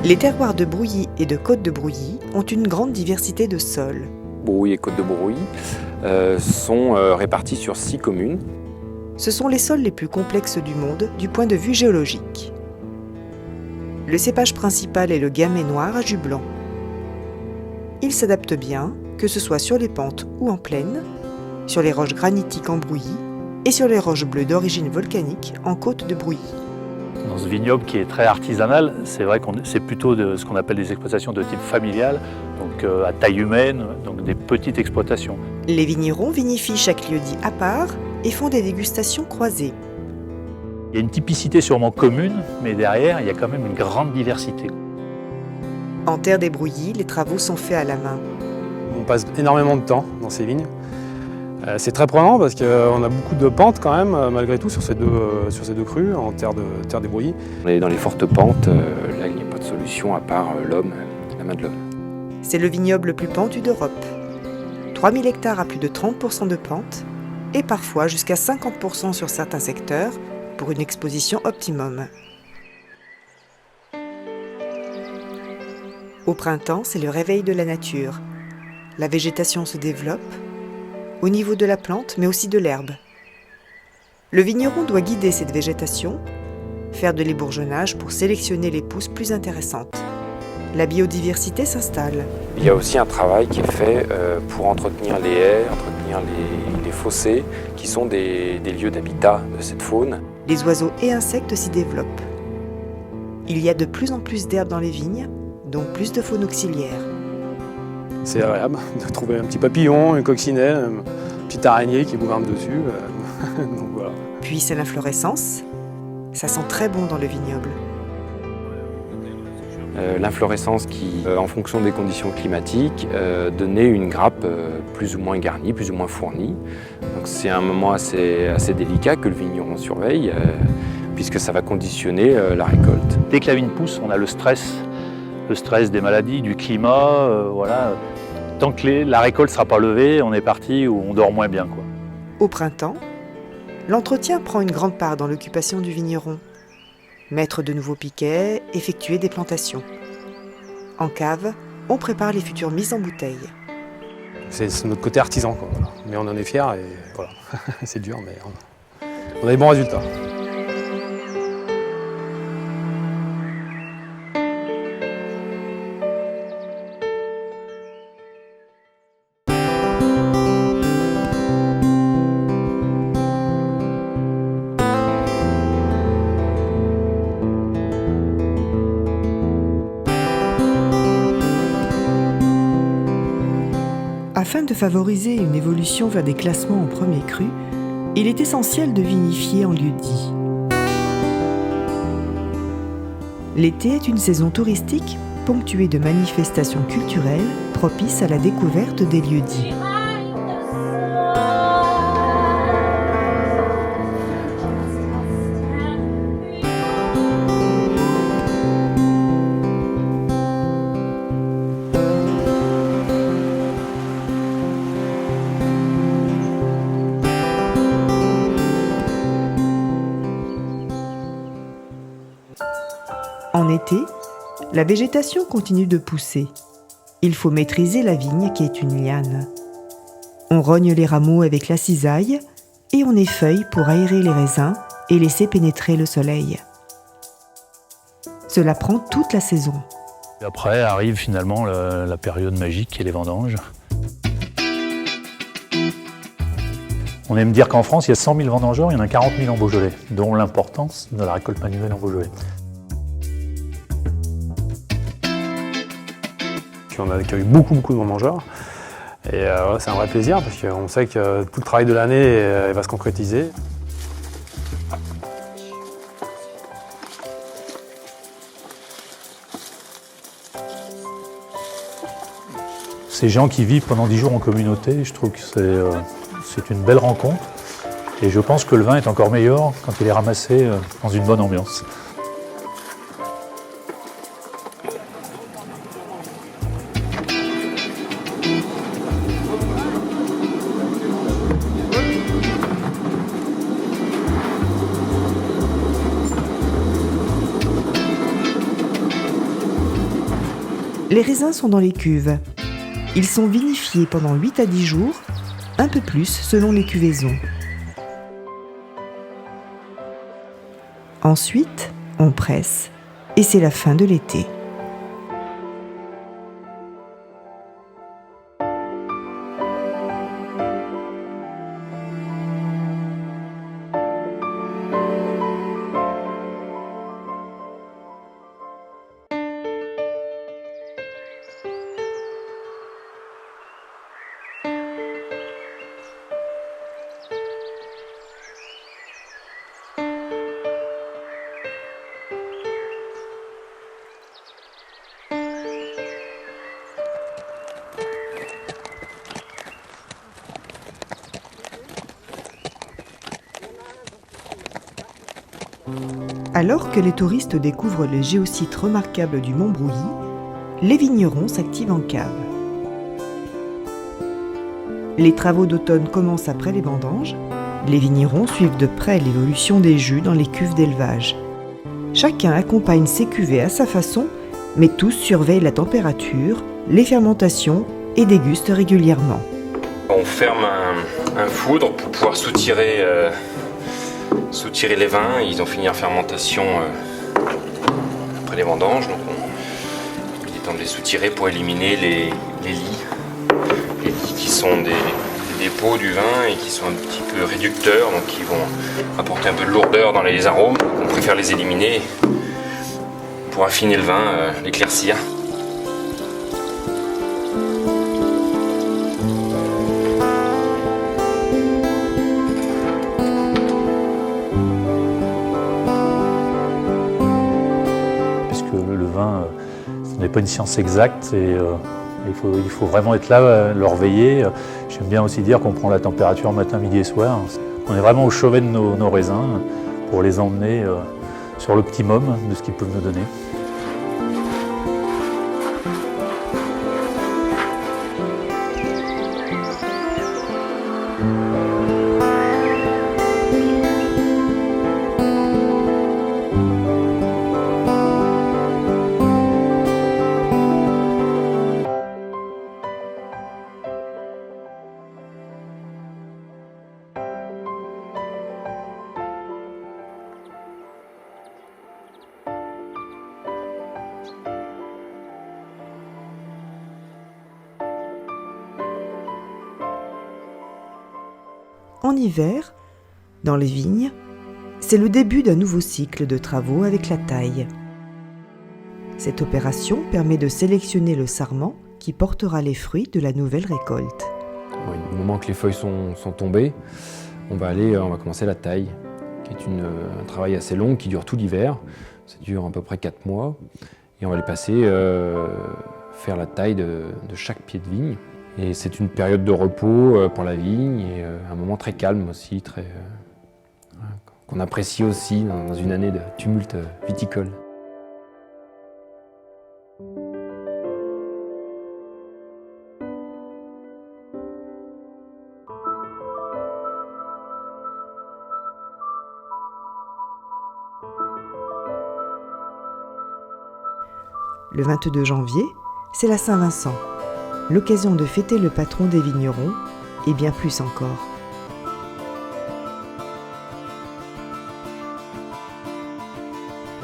Les terroirs de Brouilly et de Côte-de-Brouilly ont une grande diversité de sols. Brouilly et Côte-de-Brouilly sont répartis sur 6 communes. Ce sont les sols les plus complexes du monde du point de vue géologique. Le cépage principal est le gamay noir à jus blanc. Il s'adapte bien, que ce soit sur les pentes ou en plaine, sur les roches granitiques en Brouilly et sur les roches bleues d'origine volcanique en Côte-de-Brouilly. Dans ce vignoble qui est très artisanal, c'est vrai que c'est plutôt de ce qu'on appelle des exploitations de type familial, donc à taille humaine, donc des petites exploitations. Les vignerons vinifient chaque lieu-dit à part et font des dégustations croisées. Il y a une typicité sûrement commune, mais derrière, il y a quand même une grande diversité. En terre des Brouilly, les travaux sont faits à la main. On passe énormément de temps dans ces vignes. C'est très prenant parce qu'on a beaucoup de pentes quand même, malgré tout, sur ces deux crues, en terre des Brouilly. On est dans les fortes pentes, là il n'y a pas de solution à part l'homme, la main de l'homme. C'est le vignoble le plus pentu d'Europe. 3000 hectares à plus de 30% de pente et parfois jusqu'à 50% sur certains secteurs pour une exposition optimum. Au printemps, c'est le réveil de la nature. La végétation se développe, au niveau de la plante, mais aussi de l'herbe. Le vigneron doit guider cette végétation, faire de l'ébourgeonnage pour sélectionner les pousses plus intéressantes. La biodiversité s'installe. Il y a aussi un travail qui est fait pour entretenir les haies, entretenir les fossés, qui sont des lieux d'habitat de cette faune. Les oiseaux et insectes s'y développent. Il y a de plus en plus d'herbes dans les vignes, donc plus de faune auxiliaire. C'est agréable de trouver un petit papillon, une coccinelle, une petite araignée qui gouverne dessus. Donc voilà. Puis c'est l'inflorescence. Ça sent très bon dans le vignoble. L'inflorescence qui, en fonction des conditions climatiques, donnait une grappe plus ou moins garnie, plus ou moins fournie. Donc c'est un moment assez délicat que le vigneron surveille, puisque ça va conditionner la récolte. Dès que la vigne pousse, on a le stress des maladies, du climat, voilà. Tant que la récolte ne sera pas levée, on est parti où on dort moins bien, quoi. Au printemps, l'entretien prend une grande part dans l'occupation du vigneron. Mettre de nouveaux piquets, effectuer des plantations. En cave, on prépare les futures mises en bouteille. C'est notre côté artisan, quoi, voilà. Mais on en est fiers et voilà. C'est dur, mais on a des bons résultats. Afin de favoriser une évolution vers des classements en premier cru, il est essentiel de vinifier en lieu-dit. L'été est une saison touristique ponctuée de manifestations culturelles propices à la découverte des lieux-dits. En été, la végétation continue de pousser. Il faut maîtriser la vigne qui est une liane. On rogne les rameaux avec la cisaille et on effeuille pour aérer les raisins et laisser pénétrer le soleil. Cela prend toute la saison. Et après arrive finalement la période magique qui est les vendanges. On aime dire qu'en France, il y a 100 000 vendangeurs, il y en a 40 000 en Beaujolais, dont l'importance de la récolte manuelle en Beaujolais. On accueille beaucoup de vendangeurs et voilà, c'est un vrai plaisir parce qu'on sait que tout le travail de l'année va se concrétiser. Ces gens qui vivent pendant 10 jours en communauté, je trouve que c'est une belle rencontre et je pense que le vin est encore meilleur quand il est ramassé dans une bonne ambiance. Les raisins sont dans les cuves. Ils sont vinifiés pendant 8 à 10 jours, un peu plus selon les cuvaisons. Ensuite, on presse et c'est la fin de l'été. Alors que les touristes découvrent le géosite remarquable du Mont Brouilly, les vignerons s'activent en cave. Les travaux d'automne commencent après les vendanges. Les vignerons suivent de près l'évolution des jus dans les cuves d'élevage. Chacun accompagne ses cuvées à sa façon, mais tous surveillent la température, les fermentations et dégustent régulièrement. On ferme un foudre pour pouvoir soutirer les vins. Ils ont fini en fermentation après les vendanges. Donc il est temps de les soutirer pour éliminer les lies. Les lies qui sont des dépôts du vin et qui sont un petit peu réducteurs, donc qui vont apporter un peu de lourdeur dans les arômes. Donc on préfère les éliminer pour affiner le vin, l'éclaircir. Le vin, ce n'est pas une science exacte et il faut vraiment être là, leur veiller. J'aime bien aussi dire qu'on prend la température matin, midi et soir. On est vraiment au chevet de nos raisins pour les emmener sur l'optimum de ce qu'ils peuvent nous donner. En hiver, dans les vignes, c'est le début d'un nouveau cycle de travaux avec la taille. Cette opération permet de sélectionner le sarment qui portera les fruits de la nouvelle récolte. Oui, au moment que les feuilles sont tombées, on va commencer la taille, qui est un travail assez long qui dure tout l'hiver. Ça dure à peu près 4 mois. Et on va les passer faire la taille de chaque pied de vigne. Et c'est une période de repos pour la vigne et un moment très calme aussi, qu'on apprécie aussi dans une année de tumulte viticole. Le 22 janvier, c'est la Saint-Vincent, l'occasion de fêter le patron des vignerons et bien plus encore.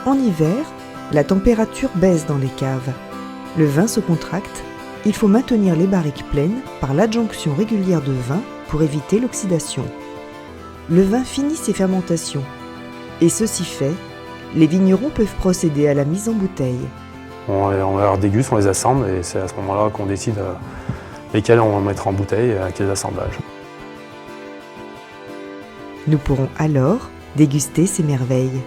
En hiver, la température baisse dans les caves. Le vin se contracte, il faut maintenir les barriques pleines par l'adjonction régulière de vin pour éviter l'oxydation. Le vin finit ses fermentations et ceci fait, les vignerons peuvent procéder à la mise en bouteille. On les déguste, on les assemble et c'est à ce moment-là qu'on décide lesquels on va mettre en bouteille et à quels assemblages. Nous pourrons alors déguster ces merveilles.